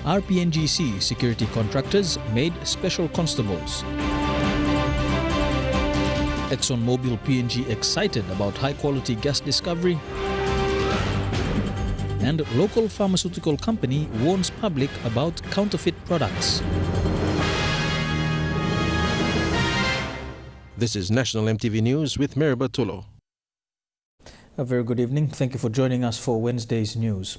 RPNGC Security Contractors made Special Constables. ExxonMobil PNG excited about high-quality gas discovery. And local pharmaceutical company warns public about counterfeit products. This is National EMTV News with Meriba Tulo. A very good evening. Thank you for joining us for Wednesday's news.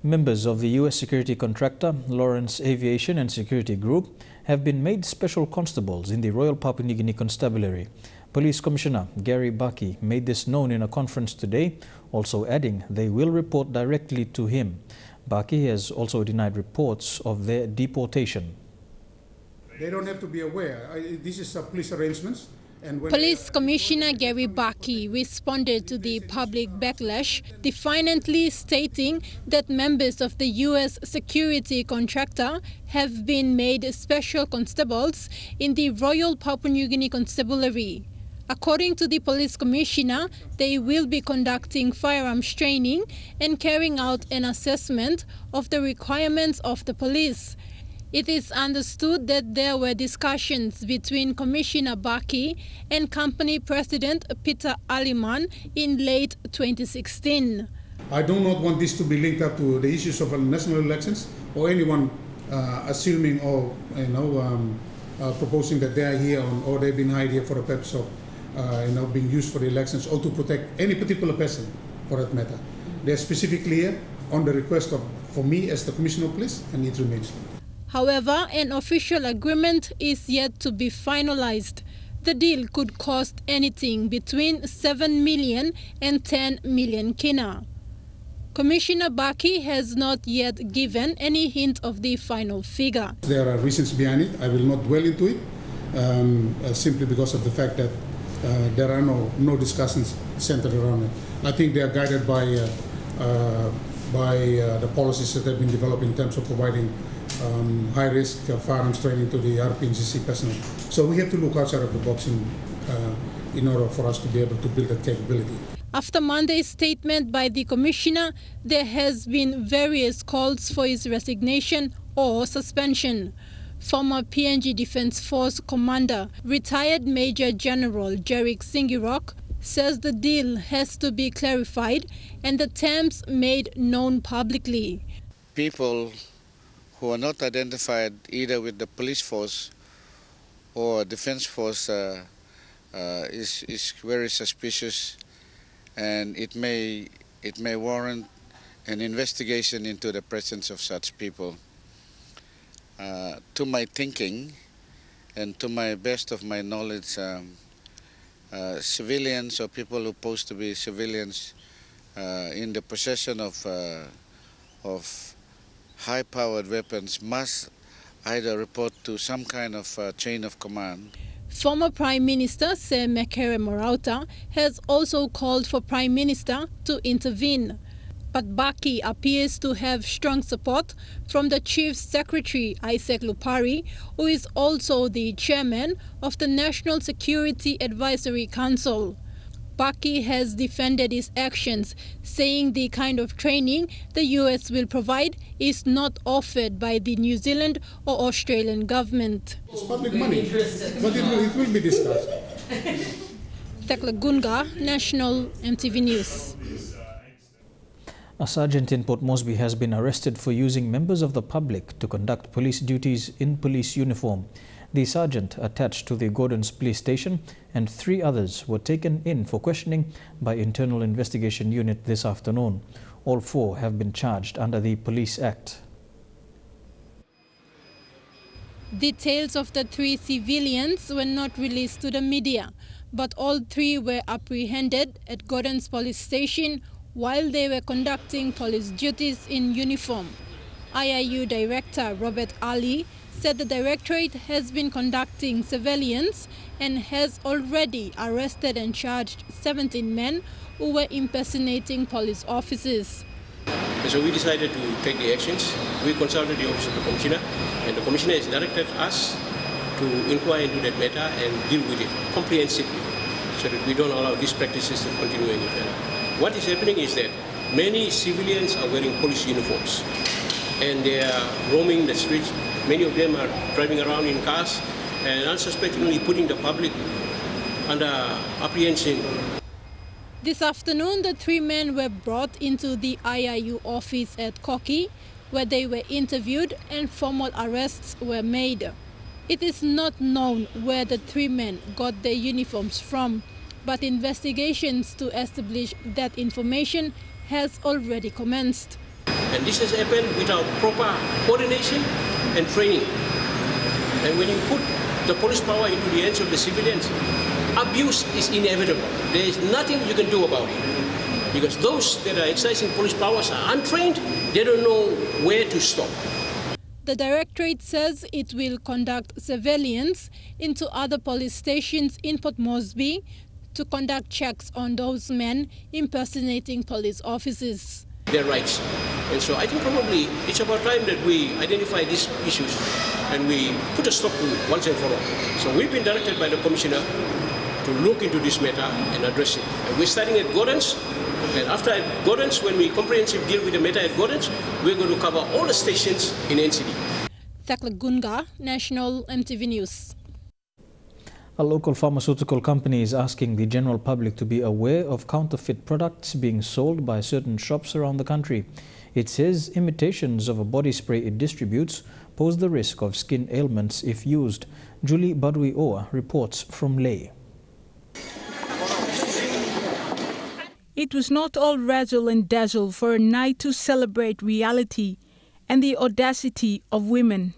Members of the U.S. security contractor Lawrence Aviation and Security Group have been made special constables in the Royal Papua New Guinea Constabulary. Police Commissioner Gary Bucky made this known in a conference today, also adding they will report directly to him. Bucky has also denied reports of their deportation. They don't have to be aware. This is police arrangements. Police Commissioner Gary Bucky responded to the public backlash, defiantly stating that members of the U.S. security contractor have been made special constables in the Royal Papua New Guinea Constabulary. According to the Police Commissioner, they will be conducting firearms training and carrying out an assessment of the requirements of the police. It is understood that there were discussions between Commissioner Bucky and company president Peter Aliman in late 2016. I do not want this to be linked up to the issues of national elections or anyone assuming or proposing that they are here or they've been hired here for the purpose of being used for the elections or to protect any particular person for that matter. They're specifically here on the request for me as the Commissioner of Police, and it remains. However, an official agreement is yet to be finalized. The deal could cost anything between 7 million and 10 million kina. Commissioner Bucky has not yet given any hint of the final figure. There are reasons behind it. I will not dwell into it, simply because of the fact that there are no discussions centered around it. I think they are guided by the policies that have been developed in terms of providing high-risk firearms training to the RPNGC personnel. So we have to look outside of the box in order for us to be able to build that capability. After Monday's statement by the Commissioner, there has been various calls for his resignation or suspension. Former PNG Defence Force Commander, retired Major General Jerick Singirok, says the deal has to be clarified and the terms made known publicly. People who are not identified either with the police force or defense force is very suspicious, and it may warrant an investigation into the presence of such people. To my thinking and to my best of my knowledge, civilians or people who pose to be civilians in the possession of high-powered weapons must either report to some kind of chain of command. Former Prime Minister Sir Mekere Morauta has also called for Prime Minister to intervene. But Bucky appears to have strong support from the Chief Secretary Isaac Lupari, who is also the chairman of the National Security Advisory Council. Bucky has defended his actions, saying the kind of training the US will provide is not offered by the New Zealand or Australian government. It's public money, but it will be discussed. Thekla Gunga, National EMTV News. A sergeant in Port Moresby has been arrested for using members of the public to conduct police duties in police uniform. The sergeant attached to the Gordons Police Station and 3 others were taken in for questioning by Internal Investigation Unit this afternoon. All 4 have been charged under the Police Act. Details of the 3 civilians were not released to the media, but all 3 were apprehended at Gordons Police Station while they were conducting police duties in uniform. IIU Director Robert Ali said the Directorate has been conducting surveillance and has already arrested and charged 17 men who were impersonating police officers. So we decided to take the actions. We consulted the Office of the Commissioner, and the Commissioner has directed us to inquire into that matter and deal with it comprehensively so that we don't allow these practices to continue any further. What is happening is that many civilians are wearing police uniforms. and they are roaming the streets. Many of them are driving around in cars and unsuspectingly putting the public under apprehension. This afternoon, the three men were brought into the IIU office at Koki, where they were interviewed and formal arrests were made. It is not known where the three men got their uniforms from, but investigations to establish that information has already commenced. And this has happened without proper coordination and training. And when you put the police power into the hands of the civilians, abuse is inevitable. There is nothing you can do about it. Because those that are exercising police powers are untrained, they don't know where to stop. The Directorate says it will conduct surveillance into other police stations in Port Moresby to conduct checks on those men impersonating police officers. Their rights. And so I think probably it's about time that we identify these issues and we put a stop to it once and for all. So we've been directed by the Commissioner to look into this matter and address it. And we're starting at Gordon's, and after at Gordon's, when we comprehensively deal with the matter at Gordon's, we're going to cover all the stations in NCD. Thakla Gunga, National EMTV News. A local pharmaceutical company is asking the general public to be aware of counterfeit products being sold by certain shops around the country. It says imitations of a body spray it distributes pose the risk of skin ailments if used. Julie Badui Oa reports from Leh. It was not all razzle and dazzle for a night to celebrate reality and the audacity of women.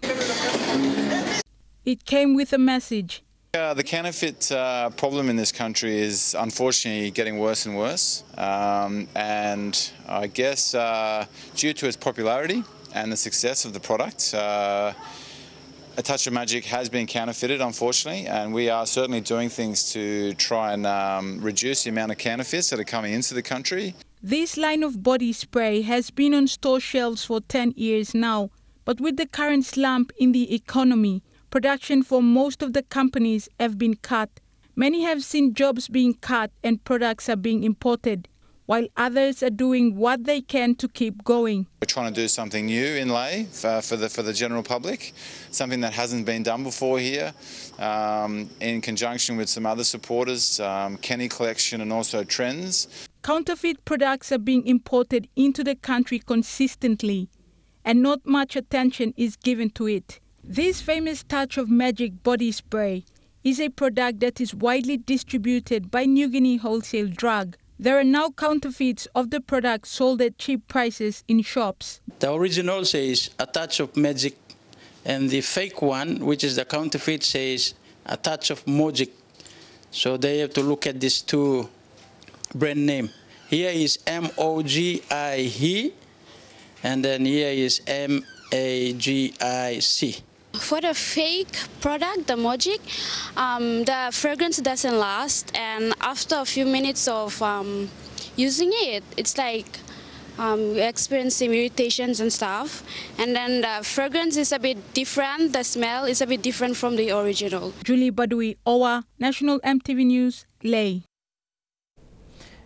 It came with a message. The counterfeit problem in this country is unfortunately getting worse and worse, and I guess due to its popularity and the success of the product, A Touch of Magic has been counterfeited, unfortunately, and we are certainly doing things to try and reduce the amount of counterfeits that are coming into the country. This line of body spray has been on store shelves for 10 years now, but with the current slump in the economy, production for most of the companies have been cut. Many have seen jobs being cut and products are being imported, while others are doing what they can to keep going. We're trying to do something new in Leh for the general public, something that hasn't been done before here, in conjunction with some other supporters, Kenny Collection and also Trends. Counterfeit products are being imported into the country consistently, and not much attention is given to it. This famous Touch of Magic body spray is a product that is widely distributed by New Guinea Wholesale Drug. There are now counterfeits of the product sold at cheap prices in shops. The original says A Touch of Magic, and the fake one, which is the counterfeit, says A Touch of Mogic. So they have to look at these two brand name. Here is M-O-G-I-E, and then here is M-A-G-I-C. For the fake product, the Mogic, the fragrance doesn't last, and after a few minutes of using it, it's like we experience some irritations and stuff, and then the fragrance is a bit different, the smell is a bit different from the original. Julie Badui Owa, National EMTV News, Leh.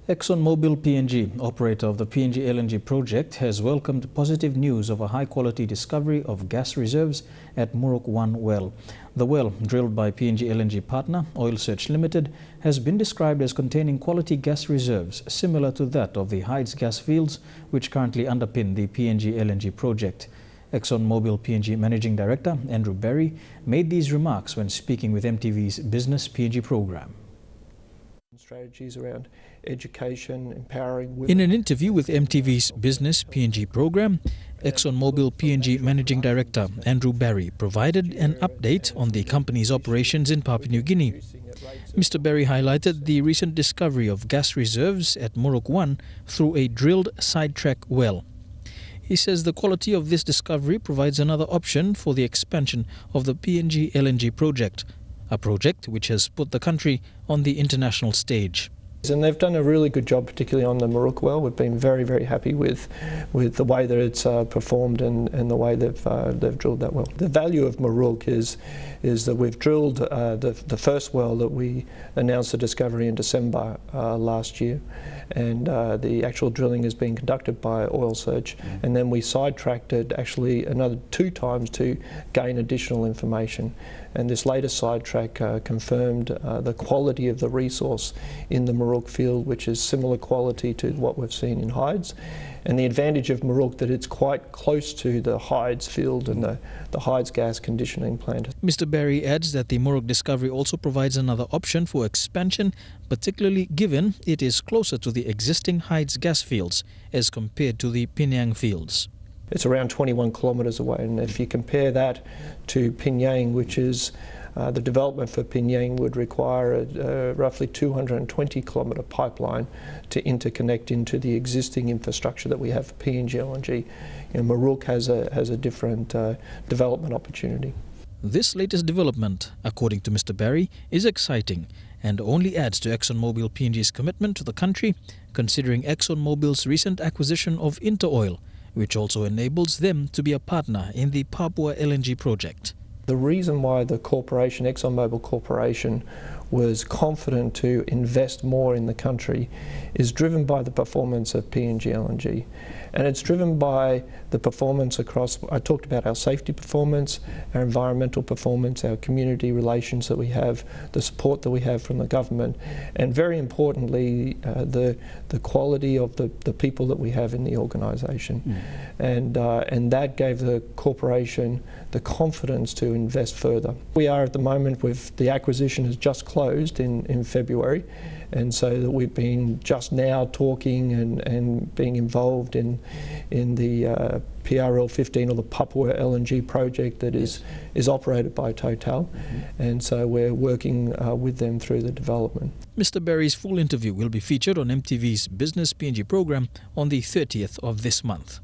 ExxonMobil PNG, operator of the PNG LNG project, has welcomed positive news of a high-quality discovery of gas reserves at Muruk 1 well. The well, drilled by PNG LNG partner Oil Search Limited, has been described as containing quality gas reserves similar to that of the Hides gas fields, which currently underpin the PNG LNG project. ExxonMobil PNG Managing Director Andrew Barry made these remarks when speaking with MTV's Business PNG program. Strategies around education, empowering women. In an interview with MTV's Business PNG program, ExxonMobil PNG Managing Director Andrew Barry provided an update on the company's operations in Papua New Guinea. Mr. Barry highlighted the recent discovery of gas reserves at Muruk 1 through a drilled sidetrack well. He says the quality of this discovery provides another option for the expansion of the PNG LNG project, a project which has put the country on the international stage. And they've done a really good job, particularly on the Muruk well. We've been very, very happy with the way that it's performed and the way they've drilled that well. The value of Muruk is that we've drilled the first well that we announced the discovery in December last year, and the actual drilling is being conducted by Oil Search, and then we sidetracked it actually another 2 times to gain additional information. And this latest sidetrack confirmed the quality of the resource in the Muruk field, which is similar quality to what we've seen in Hides. And the advantage of Muruk that it's quite close to the Hides field and the Hides gas conditioning plant. Mr. Barry adds that the Muruk discovery also provides another option for expansion, particularly given it is closer to the existing Hides gas fields as compared to the Pinyang fields. It's around 21 kilometres away, and if you compare that to Pinyang, which is the development for Pinyang would require a roughly 220 kilometre pipeline to interconnect into the existing infrastructure that we have for PNG LNG. Muruk has a different development opportunity. This latest development, according to Mr. Barry, is exciting and only adds to ExxonMobil PNG's commitment to the country, considering ExxonMobil's recent acquisition of Interoil, which also enables them to be a partner in the Papua LNG project. The reason why the corporation, ExxonMobil Corporation, was confident to invest more in the country is driven by the performance of PNG LNG. And it's driven by the performance across, I talked about our safety performance, our environmental performance, our community relations that we have, the support that we have from the government, and very importantly, the quality of the people that we have in the organisation. And that gave the corporation the confidence to invest further. We are at the moment with the acquisition has just closed in February, and so that we've been just now talking and being involved in the PRL 15 or the Papua LNG project that is operated by Total, and so we're working with them through the development. Mr. Barry's full interview will be featured on MTV's Business PNG program on the 30th of this month.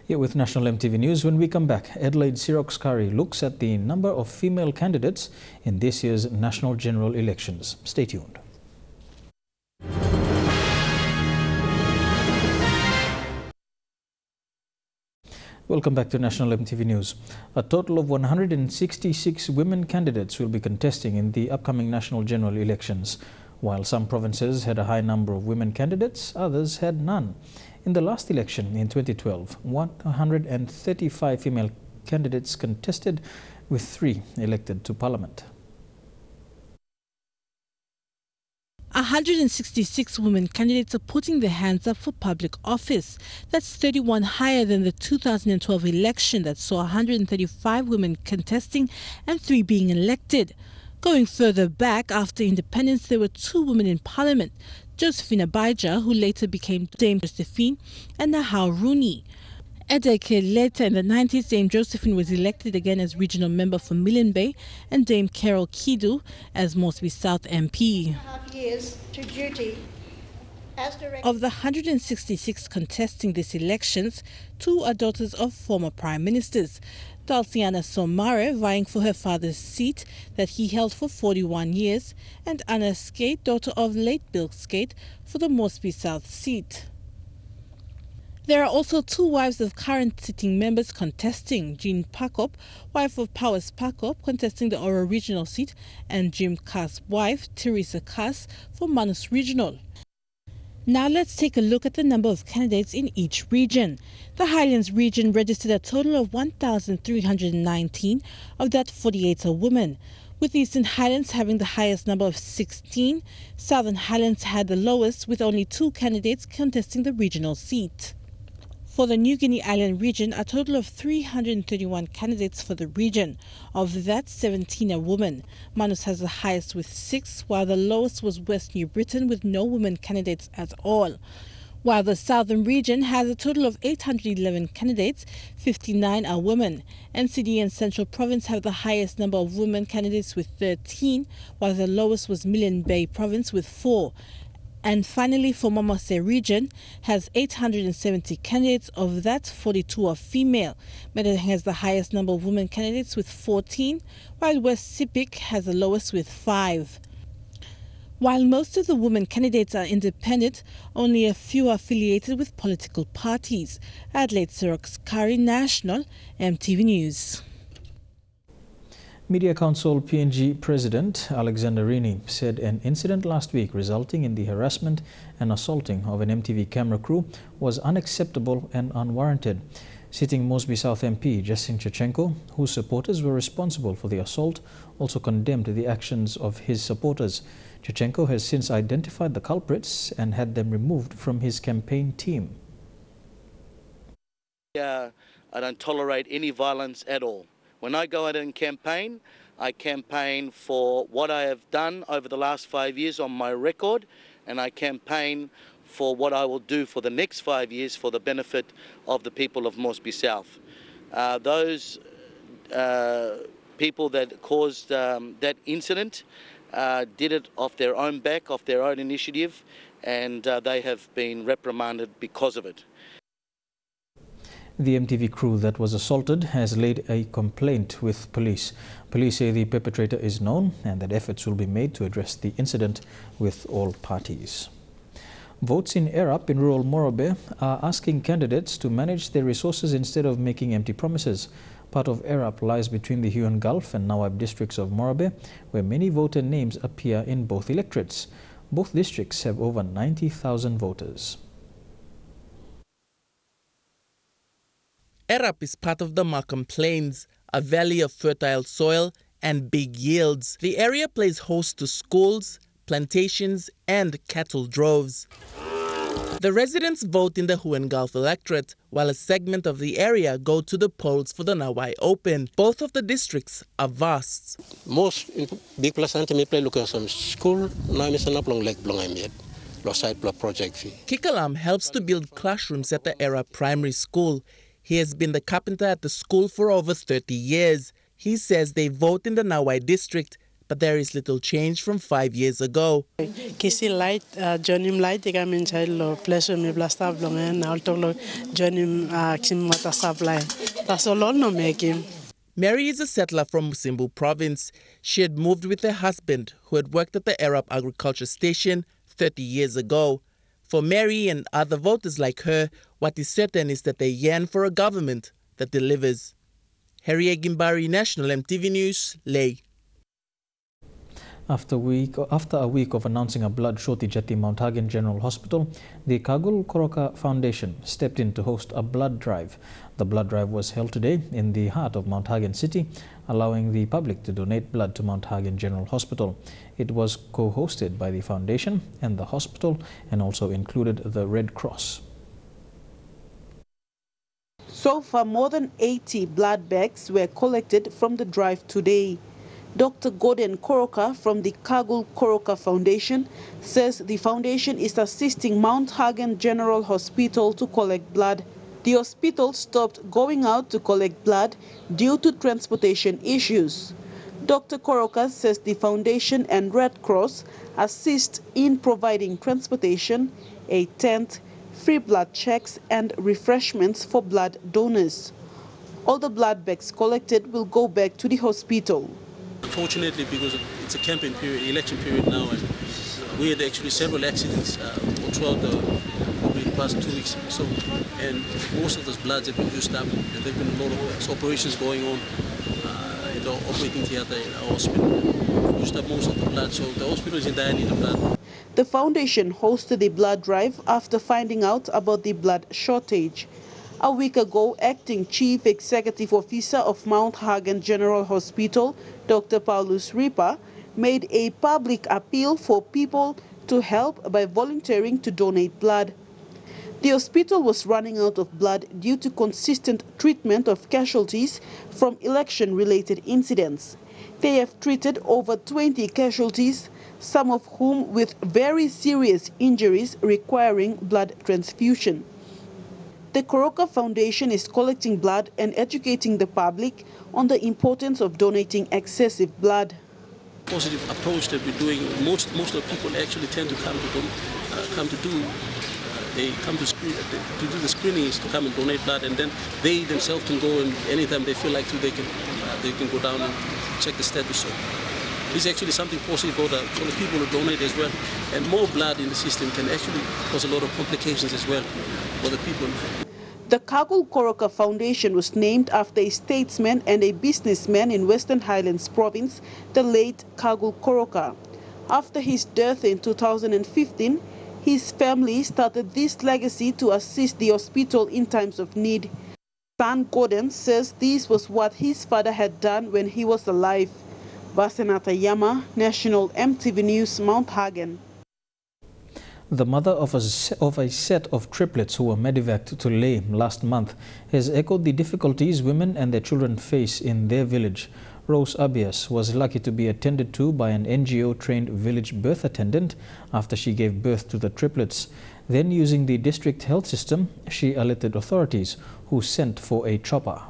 Here with National MTV News, when we come back, Adelaide Xerox Curry looks at the number of female candidates in this year's national general elections. Stay tuned. Welcome back to National MTV News. A total of 166 women candidates will be contesting in the upcoming national general elections. While some provinces had a high number of women candidates, others had none. In the last election in 2012, 135 female candidates contested, with 3 elected to Parliament. 166 women candidates are putting their hands up for public office. That's 31 higher than the 2012 election that saw 135 women contesting and 3 being elected. Going further back, after independence, there were 2 women in Parliament, Josephine Abijah, who later became Dame Josephine, and Nahau Rooney. A decade later, in the 90s, Dame Josephine was elected again as regional member for Milne Bay, and Dame Carol Kidu as Moresby South MP. Years to duty as director. Of the 166 contesting these elections, 2 are daughters of former prime ministers. Dalciana Somare vying for her father's seat that he held for 41 years, and Anna Skate, daughter of late Bill Skate, for the Moresby South seat. There are also 2 wives of current sitting members contesting, Jean Pakop, wife of Powers Pakop, contesting the Oro Regional seat, and Jim Kass' wife, Teresa Kass, for Manus Regional. Now let's take a look at the number of candidates in each region. The Highlands region registered a total of 1,319, of that 48 are women, with Eastern Highlands having the highest number of 16. Southern Highlands had the lowest, with only 2 candidates contesting the regional seat. For the New Guinea Island region, a total of 331 candidates for the region. Of that, 17 are women. Manus has the highest with 6, while the lowest was West New Britain with no women candidates at all. While the Southern region has a total of 811 candidates, 59 are women. NCD and Central Province have the highest number of women candidates with 13, while the lowest was Milne Bay Province with 4. And finally, for Momose region, has 870 candidates. Of that, 42 are female. Medellin has the highest number of women candidates with 14, while West Sepik has the lowest with 5. While most of the women candidates are independent, only a few are affiliated with political parties. Adelaide Xerox Curry, National MTV News. Media Council PNG President Alexander Rini said an incident last week resulting in the harassment and assaulting of an EMTV camera crew was unacceptable and unwarranted. Sitting Mosby South MP Jasin Chechenko, whose supporters were responsible for the assault, also condemned the actions of his supporters. Chechenko has since identified the culprits and had them removed from his campaign team. I don't tolerate any violence at all. When I go out and campaign, I campaign for what I have done over the last 5 years on my record, and I campaign for what I will do for the next 5 years for the benefit of the people of Mosby South. Those people that caused that incident did it off their own back, off their own initiative, and they have been reprimanded because of it. The EMTV crew that was assaulted has laid a complaint with police. Police say the perpetrator is known and that efforts will be made to address the incident with all parties. Votes in ERAP in rural Morobe are asking candidates to manage their resources instead of making empty promises. Part of ERAP lies between the Huon Gulf and Nawab districts of Morobe, where many voter names appear in both electorates. Both districts have over 90,000 voters. ERAP is part of the Markham Plains, a valley of fertile soil and big yields. The area plays host to schools, plantations and cattle droves. The residents vote in the Huon Gulf electorate, while a segment of the area go to the polls for the Nawai Open. Both of the districts are vast. Most big placenta me play look at some school, now me sana plong like blong I made. Project fee. Kikalam helps to build classrooms at the ERAP primary school. He has been the carpenter at the school for over 30 years. He says they vote in the Nawai district, but there is little change from 5 years ago. Kisi light, Johnny light, I mean, child, pleasure me blast up long and I'll talk Johnny Kimata supply. That's all no make him. Mary is a settler from Musimbu province. She had moved with her husband, who had worked at the ERAP agriculture station 30 years ago. For Mary and other voters like her, what is certain is that they yearn for a government that delivers. Harry Gimbari, National EMTV News, Leh. After a week of announcing a blood shortage at the Mount Hagen General Hospital, the Kagul Koroka Foundation stepped in to host a blood drive. The blood drive was held today in the heart of Mount Hagen City, allowing the public to donate blood to Mount Hagen General Hospital. It was co-hosted by the foundation and the hospital and also included the Red Cross. So far, more than 80 blood bags were collected from the drive today. Dr. Gordon Koroka from the Kagul Koroka Foundation says the foundation is assisting Mount Hagen General Hospital to collect blood. The hospital stopped going out to collect blood due to transportation issues. Dr. Koroka says the foundation and Red Cross assist in providing transportation, a tent, free blood checks and refreshments for blood donors. All the blood bags collected will go back to the hospital. Unfortunately, because it's a campaign period, election period now, and we had actually several accidents throughout the past 2 weeks. So, and most of those bloods have been used up, and there have been a lot of operations going on in the operating theater in our hospital. We used up most of the blood, so the hospital is in dire need of blood. The foundation hosted the blood drive after finding out about the blood shortage. A week ago, Acting Chief Executive Officer of Mount Hagen General Hospital, Dr. Paulus Ripa, made a public appeal for people to help by volunteering to donate blood. The hospital was running out of blood due to consistent treatment of casualties from election-related incidents. They have treated over 20 casualties, some of whom with very serious injuries requiring blood transfusion. The Koroka Foundation is collecting blood and educating the public on the importance of donating excessive blood. Positive approach that we're doing. Most of the people actually tend to do the screenings to come and donate blood, and then they themselves can go, and anytime they feel like to, they can go down and check the status. So it's actually something positive for the people who donate as well, and more blood in the system can actually cause a lot of complications as well for the people. The Kagul Koroka Foundation was named after a statesman and a businessman in Western Highlands Province, the late Kagul Koroka. After his death in 2015, his family started this legacy to assist the hospital in times of need. Son Gordon says this was what his father had done when he was alive. Vasenata Yama, National EMTV News, Mount Hagen. The mother of a set of triplets who were medevaced to Leh last month has echoed the difficulties women and their children face in their village. Rose Abias was lucky to be attended to by an NGO-trained village birth attendant after she gave birth to the triplets. Then, using the district health system, she alerted authorities, who sent for a chopper.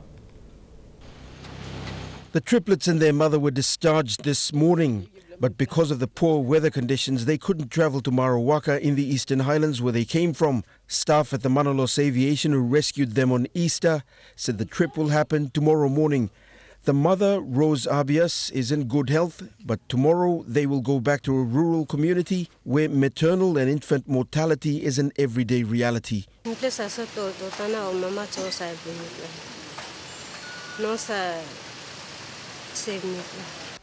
The triplets and their mother were discharged this morning, but because of the poor weather conditions, they couldn't travel to Marawaka in the Eastern Highlands where they came from. Staff at the Manalos Aviation, who rescued them on Easter, said the trip will happen tomorrow morning. The mother, Rose Abias, is in good health, but tomorrow they will go back to a rural community where maternal and infant mortality is an everyday reality.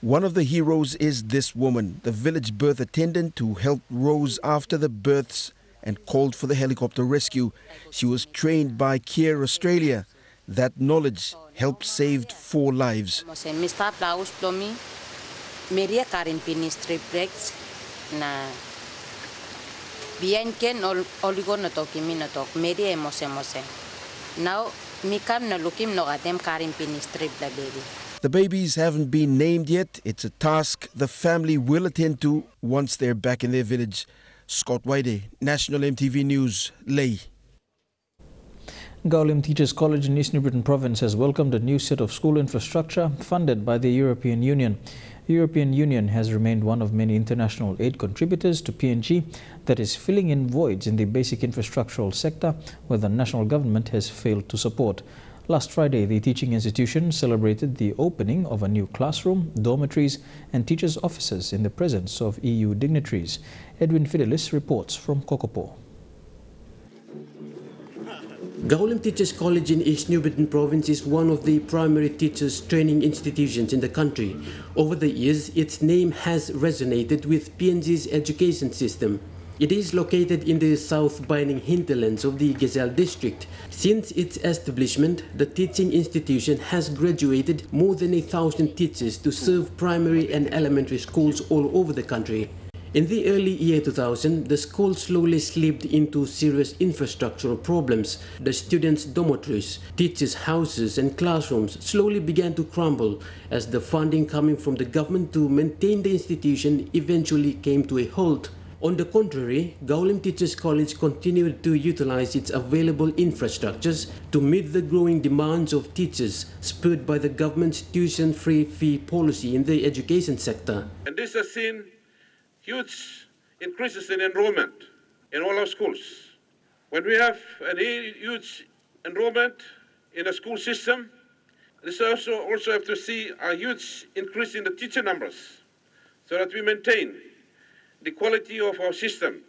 One of the heroes is this woman, the village birth attendant who helped Rose after the births and called for the helicopter rescue. She was trained by Care Australia. That knowledge helped save 4 lives. The babies haven't been named yet. It's a task the family will attend to once they're back in their village. Scott Waide, National EMTV News, Leh. Gaulim Teachers College in East New Britain Province has welcomed a new set of school infrastructure funded by the European Union. The European Union has remained one of many international aid contributors to PNG that is filling in voids in the basic infrastructural sector where the national government has failed to support. Last Friday, the teaching institution celebrated the opening of a new classroom, dormitories and teachers' offices in the presence of EU dignitaries. Edwin Fidelis reports from Kokopo. Gaulim Teachers College in East New Britain Province is one of the primary teachers training institutions in the country. Over the years, its name has resonated with PNG's education system. It is located in the south Binding hinterlands of the Gazelle district. Since its establishment, the teaching institution has graduated more than 1,000 teachers to serve primary and elementary schools all over the country. In the early year 2000, the school slowly slipped into serious infrastructural problems. The students' dormitories, teachers' houses and classrooms slowly began to crumble as the funding coming from the government to maintain the institution eventually came to a halt. On the contrary, Gaulim Teachers College continued to utilize its available infrastructures to meet the growing demands of teachers, spurred by the government's tuition-free fee policy in the education sector. And this has seen huge increases in enrollment in all our schools. When we have a huge enrollment in a school system, this also have to see a huge increase in the teacher numbers so that we maintain the quality of our system.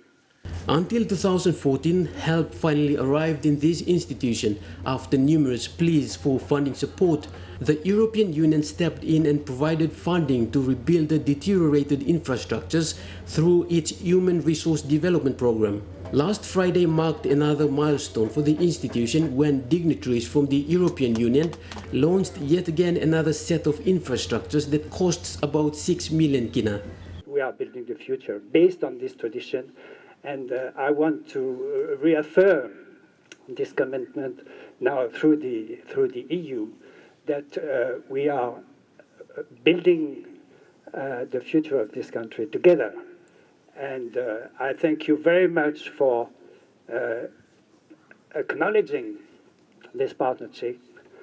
Until 2014, help finally arrived in this institution after numerous pleas for funding support. The European Union stepped in and provided funding to rebuild the deteriorated infrastructures through its Human Resource Development Program. Last Friday marked another milestone for the institution when dignitaries from the European Union launched yet again another set of infrastructures that costs about 6 million kina. We are building the future based on this tradition, and I want to reaffirm this commitment now through the EU that we are building the future of this country together. And I thank you very much for acknowledging this partnership.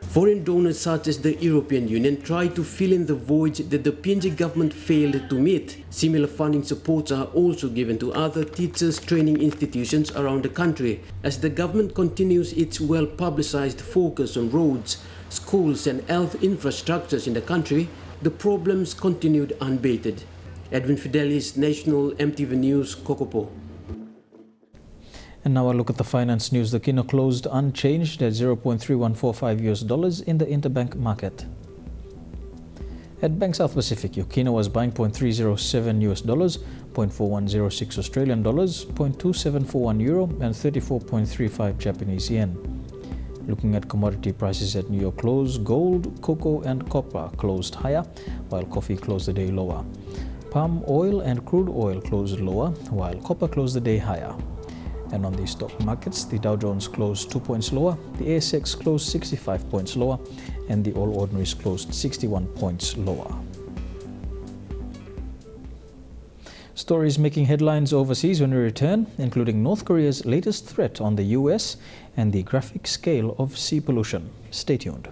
Foreign donors such as the European Union try to fill in the voids that the PNG government failed to meet. Similar funding supports are also given to other teachers training institutions around the country as the government continues its well-publicized focus on roads, schools and health infrastructures in the country. The problems continued unabated. Edwin Fidelis, National EMTV News, Kokopo. And now a look at the finance news. The kino closed unchanged at $0.3145 in the interbank market. At Bank South Pacific, your kino was buying $0.307 $0.4106 Australian dollars, €0.2741 and 34.35 Japanese yen. Looking at commodity prices at New York close, gold, cocoa and copper closed higher, while coffee closed the day lower. Palm oil and crude oil closed lower, while copper closed the day higher. And on the stock markets, the Dow Jones closed 2 points lower, the ASX closed 65 points lower, and the All Ordinaries closed 61 points lower. Stories making headlines overseas when we return, including North Korea's latest threat on the US and the graphic scale of sea pollution. Stay tuned.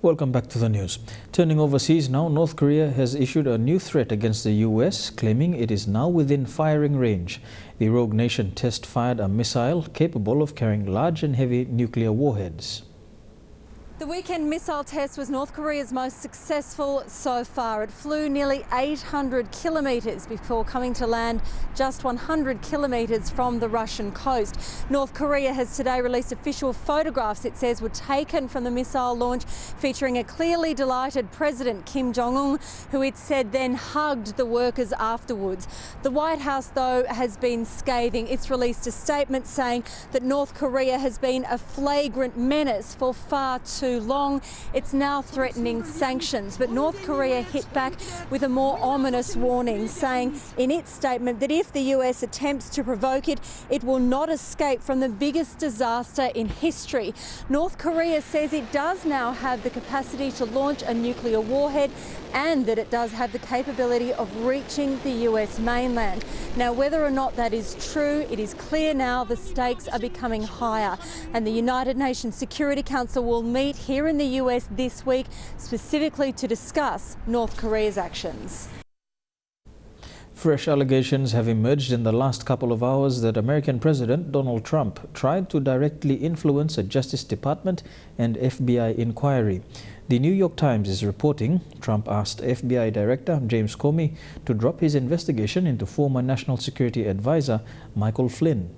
Welcome back to the news. Turning overseas now, North Korea has issued a new threat against the US, claiming it is now within firing range. The rogue nation test-fired a missile capable of carrying large and heavy nuclear warheads. The weekend missile test was North Korea's most successful so far. It flew nearly 800 kilometres before coming to land just 100 kilometres from the Russian coast. North Korea has today released official photographs it says were taken from the missile launch, featuring a clearly delighted President Kim Jong-un, who it said then hugged the workers afterwards. The White House, though, has been scathing. It's released a statement saying that North Korea has been a flagrant menace for far too long. It's now threatening sanctions, but North Korea hit back with a more ominous warning, saying in its statement that if the US attempts to provoke it, it will not escape from the biggest disaster in history. North Korea says it does now have the capacity to launch a nuclear warhead and that it does have the capability of reaching the US mainland. Now, whether or not that is true, it is clear now the stakes are becoming higher, and the United Nations Security Council will meet here in the US this week specifically to discuss North Korea's actions. Fresh allegations have emerged in the last couple of hours that American President Donald Trump tried to directly influence a Justice Department and FBI inquiry. The New York Times is reporting Trump asked FBI Director James Comey to drop his investigation into former National Security Advisor Michael Flynn.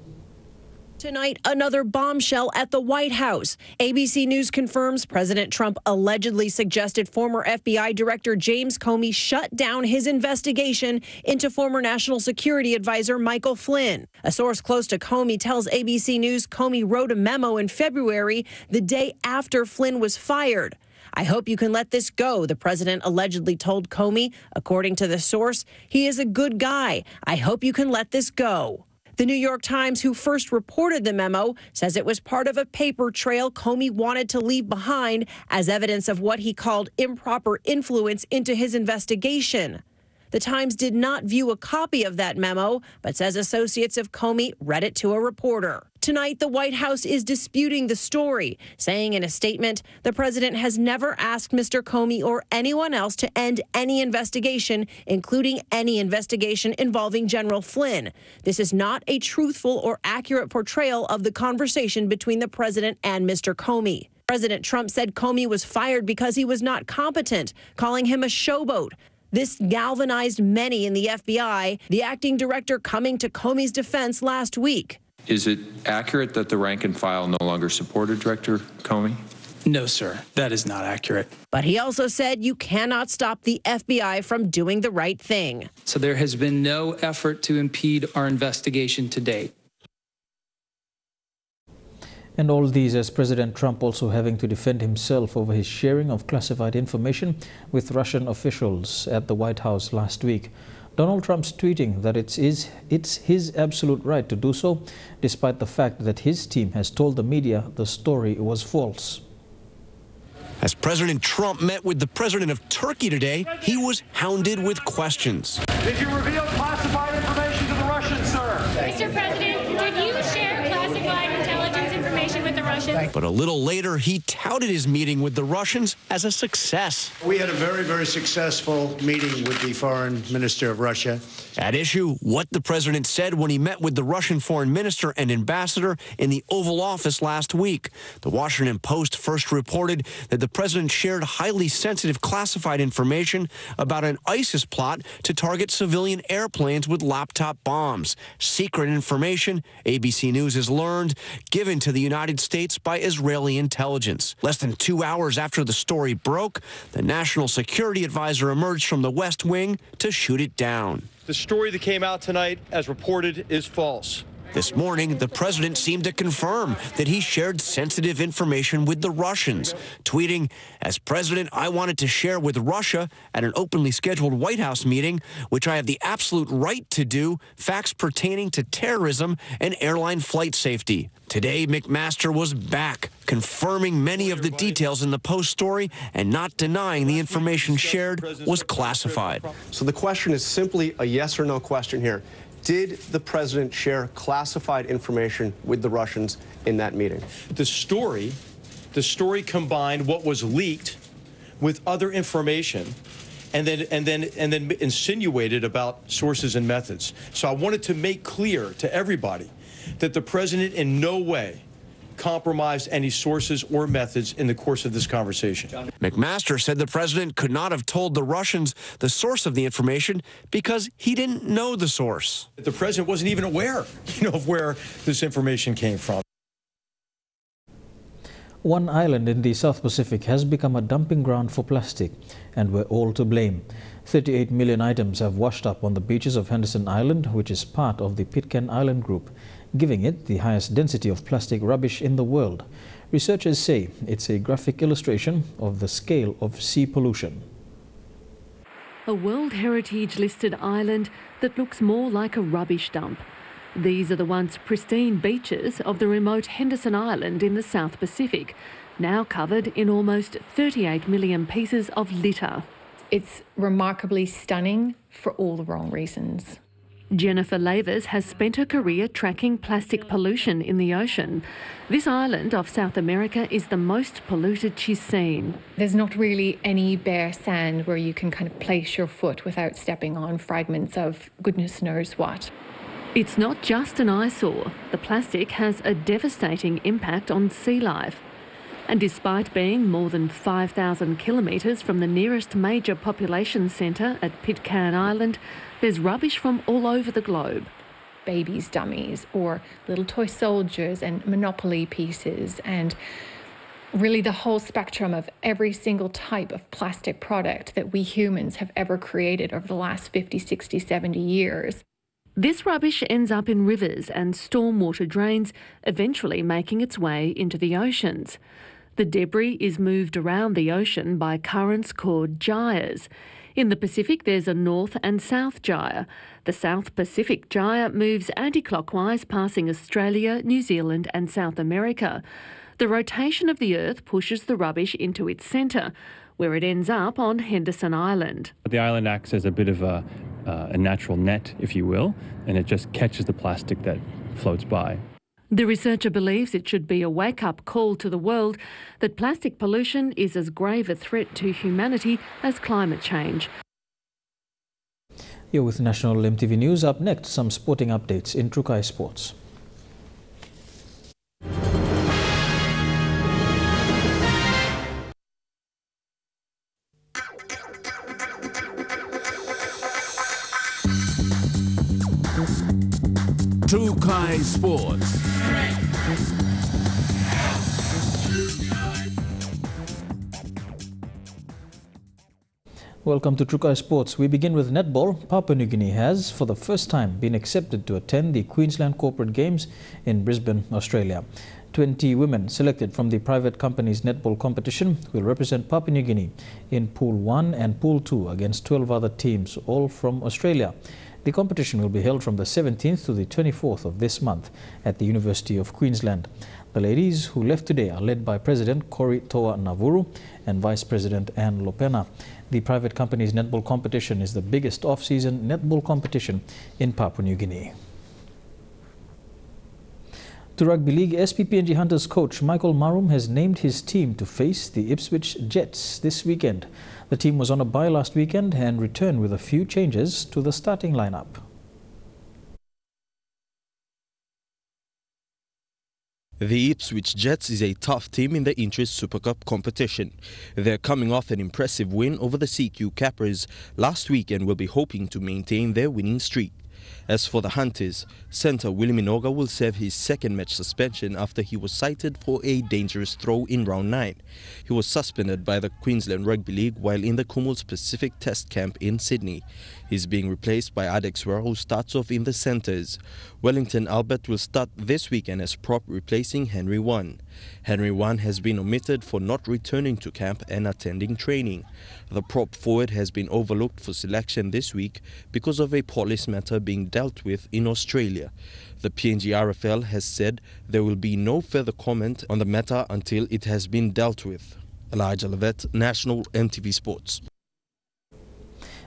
Tonight, another bombshell at the White House. ABC News confirms President Trump allegedly suggested former FBI Director James Comey shut down his investigation into former National Security Advisor Michael Flynn. A source close to Comey tells ABC News Comey wrote a memo in February, the day after Flynn was fired. "I hope you can let this go," the president allegedly told Comey. According to the source, "He is a good guy. I hope you can let this go." The New York Times, who first reported the memo, says it was part of a paper trail Comey wanted to leave behind as evidence of what he called improper influence into his investigation. The Times did not view a copy of that memo, but says associates of Comey read it to a reporter. Tonight, the White House is disputing the story, saying in a statement, the president has never asked Mr. Comey or anyone else to end any investigation, including any investigation involving General Flynn. This is not a truthful or accurate portrayal of the conversation between the president and Mr. Comey. President Trump said Comey was fired because he was not competent, calling him a showboat. This galvanized many in the FBI, the acting director coming to Comey's defense last week. Is it accurate that the rank and file no longer supported Director Comey? No, sir. That is not accurate. But he also said you cannot stop the FBI from doing the right thing. So there has been no effort to impede our investigation to date. And all these as President Trump also having to defend himself over his sharing of classified information with Russian officials at the White House last week. Donald Trump's tweeting that it's his absolute right to do so, despite the fact that his team has told the media the story was false. As President Trump met with the president of Turkey today, he was hounded with questions. Did you reveal classified information to the Russians, sir? Mr. President, did you share classified intelligence information with the Russians? Congratulations. But a little later, he touted his meeting with the Russians as a success. We had a very, very successful meeting with the Foreign Minister of Russia. At issue, what the president said when he met with the Russian foreign minister and ambassador in the Oval Office last week. The Washington Post first reported that the president shared highly sensitive classified information about an ISIS plot to target civilian airplanes with laptop bombs. Secret information, ABC News has learned, given to the United States by Israeli intelligence. Less than 2 hours after the story broke, the national security advisor emerged from the West Wing to shoot it down. The story that came out tonight, as reported, is false. This morning, the president seemed to confirm that he shared sensitive information with the Russians, tweeting, "As president, I wanted to share with Russia at an openly scheduled White House meeting, which I have the absolute right to do, facts pertaining to terrorism and airline flight safety." Today, McMaster was back, confirming many of the details in the Post story and not denying the information shared was classified. So the question is simply a yes or no question here. Did the president share classified information with the Russians in that meeting? The story combined what was leaked with other information and then insinuated about sources and methods. So I wanted to make clear to everybody that the president in no way compromised any sources or methods in the course of this conversation. McMaster said the president could not have told the Russians the source of the information because he didn't know the source. The president wasn't even aware, of where this information came from. One island in the South Pacific has become a dumping ground for plastic, and we're all to blame. 38 million items have washed up on the beaches of Henderson Island, which is part of the Pitcairn Island Group, giving it the highest density of plastic rubbish in the world. Researchers say it's a graphic illustration of the scale of sea pollution. A World Heritage listed island that looks more like a rubbish dump. These are the once pristine beaches of the remote Henderson Island in the South Pacific, now covered in almost 38 million pieces of litter. It's remarkably stunning for all the wrong reasons. Jennifer Lavers has spent her career tracking plastic pollution in the ocean. This island off South America is the most polluted she's seen. There's not really any bare sand where you can kind of place your foot without stepping on fragments of goodness knows what. It's not just an eyesore. The plastic has a devastating impact on sea life. And despite being more than 5,000 kilometres from the nearest major population centre at Pitcairn Island, there's rubbish from all over the globe. Babies' dummies or little toy soldiers and Monopoly pieces and really the whole spectrum of every single type of plastic product that we humans have ever created over the last 50, 60, 70 years. This rubbish ends up in rivers and stormwater drains, eventually making its way into the oceans. The debris is moved around the ocean by currents called gyres. In the Pacific, there's a north and south gyre. The South Pacific gyre moves anti-clockwise, passing Australia, New Zealand and South America. The rotation of the Earth pushes the rubbish into its centre, where it ends up on Henderson Island. The island acts as a bit of a natural net, if you will, and it just catches the plastic that floats by. The researcher believes it should be a wake-up call to the world that plastic pollution is as grave a threat to humanity as climate change. You're with National EMTV News. Up next, some sporting updates in Trukai Sports. Trukai Sports. Welcome to Trukai Sports. We begin with netball. Papua New Guinea has, for the first time, been accepted to attend the Queensland Corporate Games in Brisbane, Australia. 20 women selected from the private company's netball competition will represent Papua New Guinea in Pool 1 and Pool 2 against 12 other teams, all from Australia. The competition will be held from the 17th to the 24th of this month at the University of Queensland. The ladies who left today are led by President Kori Toa Navuru and Vice President Anne Lopena. The private company's netball competition is the biggest off-season netball competition in Papua New Guinea. To Rugby League, SPPNG Hunters coach Michael Marum has named his team to face the Ipswich Jets this weekend. The team was on a bye last weekend and returned with a few changes to the starting lineup. The Ipswich Jets is a tough team in the Interest Super Cup competition. They're coming off an impressive win over the CQ Cappers last week and will be hoping to maintain their winning streak. As for the Hunters, centre Willie Minoga will serve his second match suspension after he was cited for a dangerous throw in round 9. He was suspended by the Queensland Rugby League while in the Cumul's Pacific Test Camp in Sydney. He's being replaced by Adex Wera, who starts off in the centres. Wellington Albert will start this weekend as prop, replacing Henry Wan. Henry Wan has been omitted for not returning to camp and attending training. The prop forward has been overlooked for selection this week because of a police matter being dealt with in Australia. The PNG RFL has said there will be no further comment on the matter until it has been dealt with. Elijah Levet, National EMTV Sports.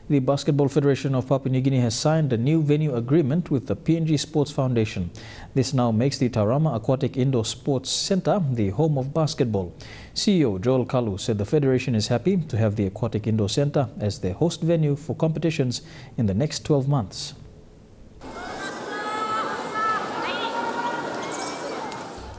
The Basketball Federation of Papua New Guinea has signed a new venue agreement with the PNG Sports Foundation. This now makes the Taurama Aquatic Indoor Sports Centre the home of basketball. CEO Joel Kalu said the Federation is happy to have the Aquatic Indoor Centre as their host venue for competitions in the next 12 months.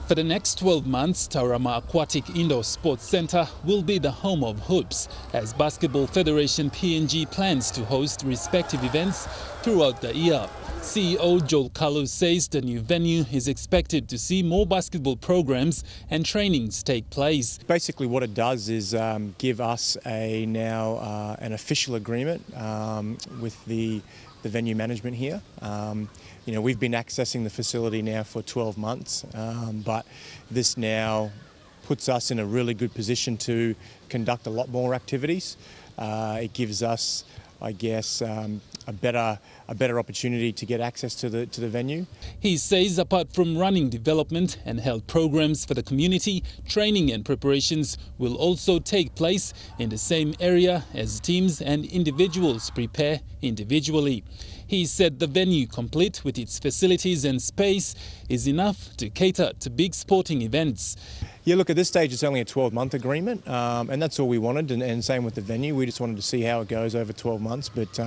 For the next 12 months, Taurama Aquatic Indoor Sports Centre will be the home of hoops, as Basketball Federation PNG plans to host respective events throughout the year. CEO Joel Kalu says the new venue is expected to see more basketball programs and trainings take place. Basically what it does is give us an official agreement with the venue management here. You know, we've been accessing the facility now for 12 months, but this now puts us in a really good position to conduct a lot more activities. It gives us, I guess, a better opportunity to get access to the venue. He says apart from running development and health programs for the community, training and preparations will also take place in the same area as teams and individuals prepare individually. He said the venue, complete with its facilities and space, is enough to cater to big sporting events. Yeah, look, at this stage it's only a 12-month agreement, and that's all we wanted, and same with the venue. We just wanted to see how it goes over 12 months, but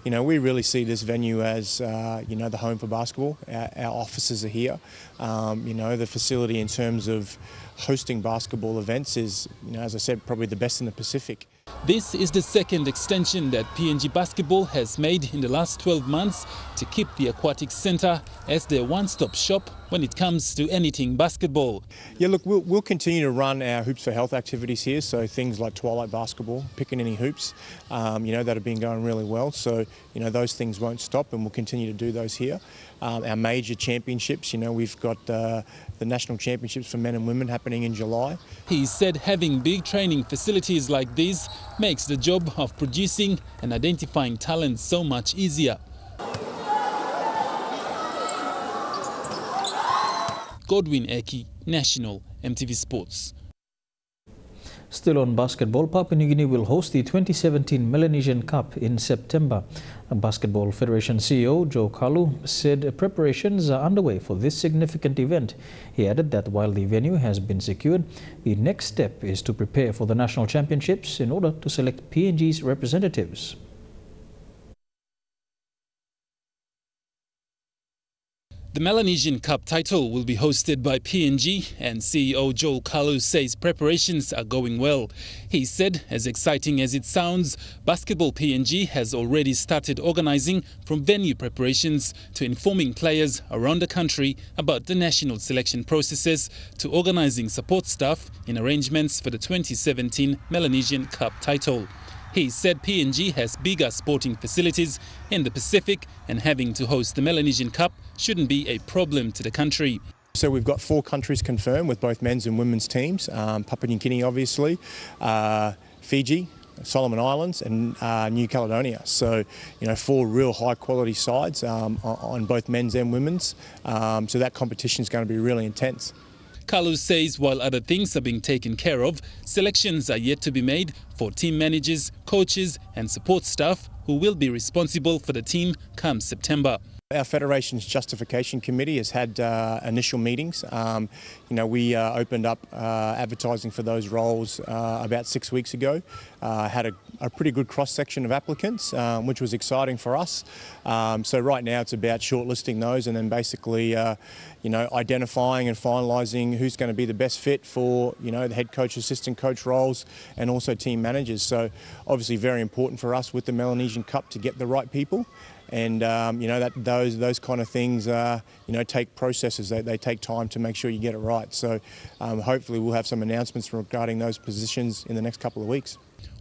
you know, we really see this venue as you know, the home for basketball. Our offices are here. You know, the facility in terms of hosting basketball events is, you know, as I said, probably the best in the Pacific. This is the second extension that PNG Basketball has made in the last 12 months to keep the Aquatic Centre as their one-stop shop when it comes to anything basketball. Yeah, look, we'll continue to run our Hoops for Health activities here, so things like twilight basketball, pickaninny hoops, you know, that have been going really well. So, you know, those things won't stop and we'll continue to do those here. Our major championships, you know, we've got the national championships for men and women happening in July. He said having big training facilities like these makes the job of producing and identifying talent so much easier. Godwin Eki, National EMTV Sports. Still on basketball, Papua New Guinea will host the 2017 Melanesian Cup in September. Basketball Federation CEO Joe Kalu said preparations are underway for this significant event. He added that while the venue has been secured, the next step is to prepare for the national championships in order to select PNG's representatives. The Melanesian Cup title will be hosted by PNG, and CEO Joel Kalu says preparations are going well. He said, as exciting as it sounds, Basketball PNG has already started organising, from venue preparations to informing players around the country about the national selection processes to organising support staff in arrangements for the 2017 Melanesian Cup title. He said PNG has bigger sporting facilities in the Pacific, and having to host the Melanesian Cup shouldn't be a problem to the country. So we've got 4 countries confirmed with both men's and women's teams. Papua New Guinea, obviously, Fiji, Solomon Islands and New Caledonia. So, you know, 4 real high quality sides on both men's and women's. So that competition is going to be really intense. Kalu says while other things are being taken care of, selections are yet to be made for team managers, coaches and support staff who will be responsible for the team come September. Our Federation's Justification Committee has had initial meetings. We opened up advertising for those roles about 6 weeks ago. Had a pretty good cross-section of applicants, which was exciting for us. So right now it's about shortlisting those and then basically identifying and finalising who's going to be the best fit for, the head coach, assistant coach roles and also team managers. So obviously very important for us with the Melanesian Cup to get the right people. And, those kind of things, take processes. They take time to make sure you get it right. So hopefully we'll have some announcements regarding those positions in the next couple of weeks.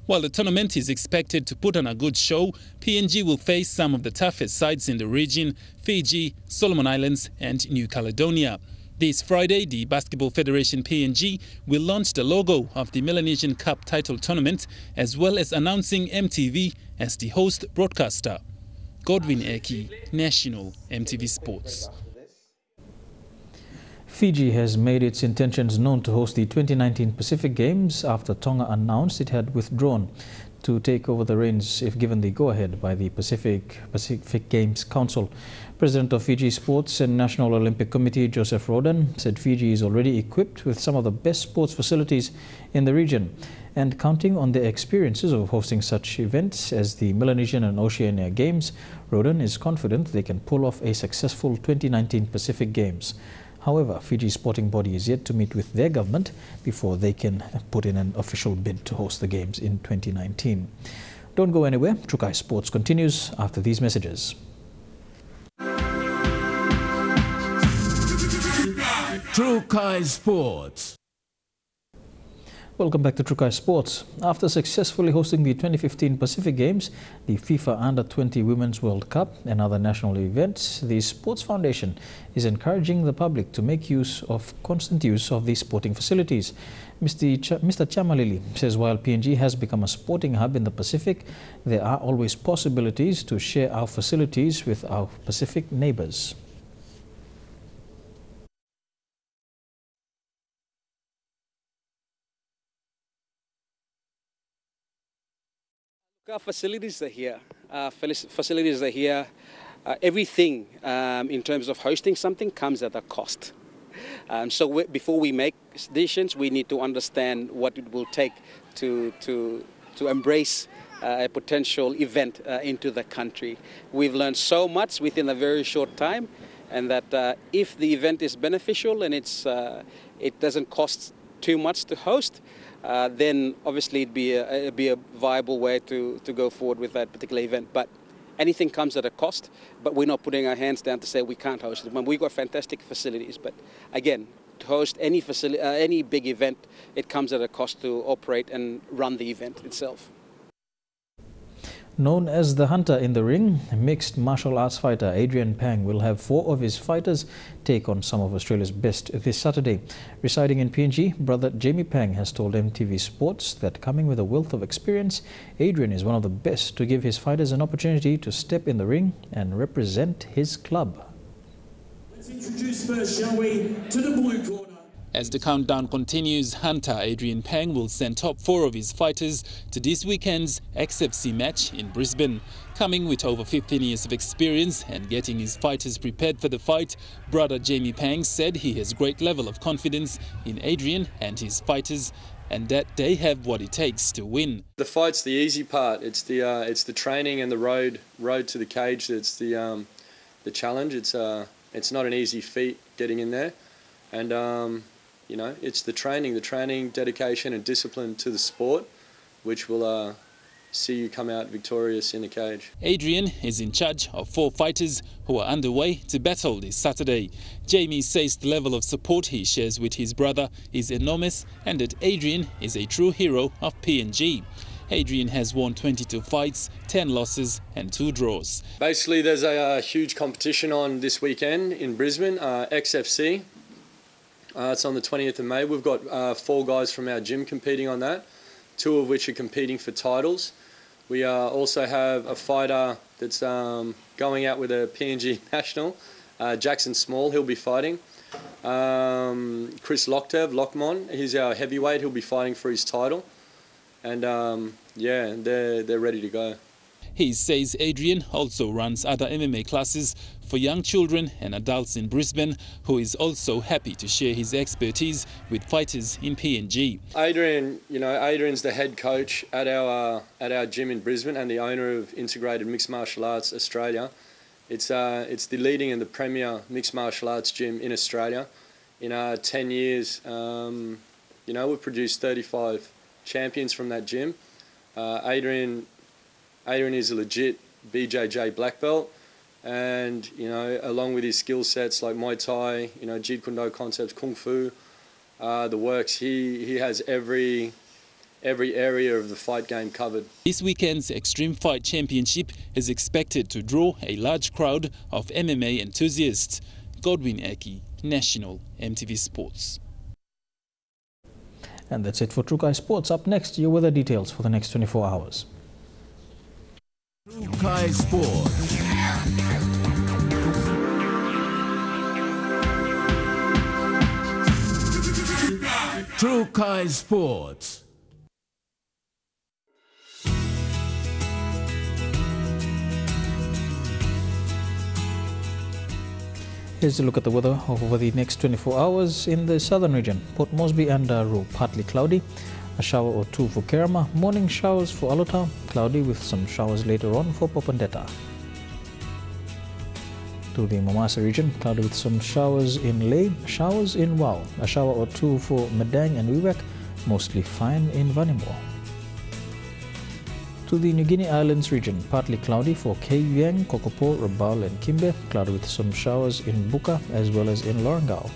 While the tournament is expected to put on a good show, PNG will face some of the toughest sides in the region: Fiji, Solomon Islands and New Caledonia. This Friday, the Basketball Federation PNG will launch the logo of the Melanesian Cup title tournament, as well as announcing EMTV as the host broadcaster. Godwin Eki, National EMTV Sports. Fiji has made its intentions known to host the 2019 Pacific Games after Tonga announced it had withdrawn to take over the reins if given the go-ahead by the Pacific Games Council. President of Fiji Sports and National Olympic Committee Joseph Rodan said Fiji is already equipped with some of the best sports facilities in the region, and counting on the experiences of hosting such events as the Melanesian and Oceania Games, Rodan is confident they can pull off a successful 2019 Pacific Games. However, Fiji's sporting body is yet to meet with their government before they can put in an official bid to host the Games in 2019. Don't go anywhere. Trukai Sports continues after these messages. Trukai Sports. Welcome back to Trukai Sports. After successfully hosting the 2015 Pacific Games, the FIFA Under-20 Women's World Cup and other national events, the Sports Foundation is encouraging the public to make constant use of these sporting facilities. Mr. Chamalili says while PNG has become a sporting hub in the Pacific, there are always possibilities to share our facilities with our Pacific neighbours. Our facilities are here. Everything in terms of hosting something comes at a cost. So before we make decisions, we need to understand what it will take to embrace a potential event into the country. We've learned so much within a very short time, and that if the event is beneficial and it doesn't cost too much to host, then obviously it'd be a viable way to go forward with that particular event. But anything comes at a cost, but we're not putting our hands down to say we can't host it. We've got fantastic facilities, but again, to host any big event, it comes at a cost to operate and run the event itself. Known as the Hunter in the Ring, mixed martial arts fighter Adrian Pang will have 4 of his fighters take on some of Australia's best this Saturday. Residing in PNG, brother Jamie Pang has told MTV Sports that coming with a wealth of experience, Adrian is one of the best to give his fighters an opportunity to step in the ring and represent his club. Let's introduce first, shall we, to the blue corner. As the countdown continues, Hunter Adrian Pang will send top 4 of his fighters to this weekend's XFC match in Brisbane. Coming with over 15 years of experience and getting his fighters prepared for the fight, brother Jamie Pang said he has great level of confidence in Adrian and his fighters, and that they have what it takes to win. The fight's the easy part. It's the training and the road to the cage that's the challenge. It's not an easy feat getting in there, and it's the training, dedication and discipline to the sport, which will see you come out victorious in the cage. Adrian is in charge of 4 fighters who are underway to battle this Saturday. Jamie says the level of support he shares with his brother is enormous and that Adrian is a true hero of PNG. Adrian has won 22 fights, 10 losses and 2 draws. Basically, there's a huge competition on this weekend in Brisbane, XFC. It's on the 20th of May. We've got 4 guys from our gym competing on that, 2 of which are competing for titles. We also have a fighter that's going out with a PNG national, Jackson Small, he'll be fighting. Chris Lockmon, he's our heavyweight, he'll be fighting for his title. And yeah, they're ready to go. He says Adrian also runs other MMA classes for young children and adults in Brisbane, who is also happy to share his expertise with fighters in PNG. Adrian, Adrian's the head coach at our gym in Brisbane and the owner of Integrated Mixed Martial Arts Australia. It's the leading and the premier mixed martial arts gym in Australia. In 10 years, we've produced 35 champions from that gym. Adrian is a legit BJJ black belt, and along with his skill sets like Muay Thai, Jeet Kune Do concepts, Kung Fu, the works, he has every area of the fight game covered. This weekend's Extreme Fight Championship is expected to draw a large crowd of MMA enthusiasts. Godwin Eki, National EMTV Sports. And that's it for Trukai Sports. Up next, your weather details for the next 24 hours. Trukai Sports. Trukai Sports. Here's a look at the weather over the next 24 hours in the southern region. Port Moresby and Daru, partly cloudy. A shower or two for Kerama. Morning showers for Alota. Cloudy with some showers later on for Popondetta. To the Momasa region, cloudy with some showers in Ley. Showers in Wau. A shower or two for Madang and Wewak. Mostly fine in Vanimo. To the New Guinea Islands region, partly cloudy for Kayuang, Kokopo, Rabaul and Kimbe, cloudy with some showers in Buka as well as in Lorengau.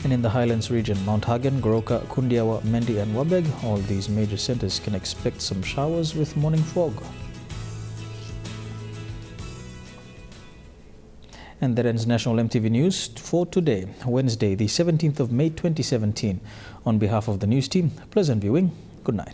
And in the Highlands region, Mount Hagen, Goroka, Kundiawa, Mendi and Wabeg, all these major centres can expect some showers with morning fog. And that ends National EMTV News for today, Wednesday, the 17th of May 2017. On behalf of the news team, pleasant viewing. Good night.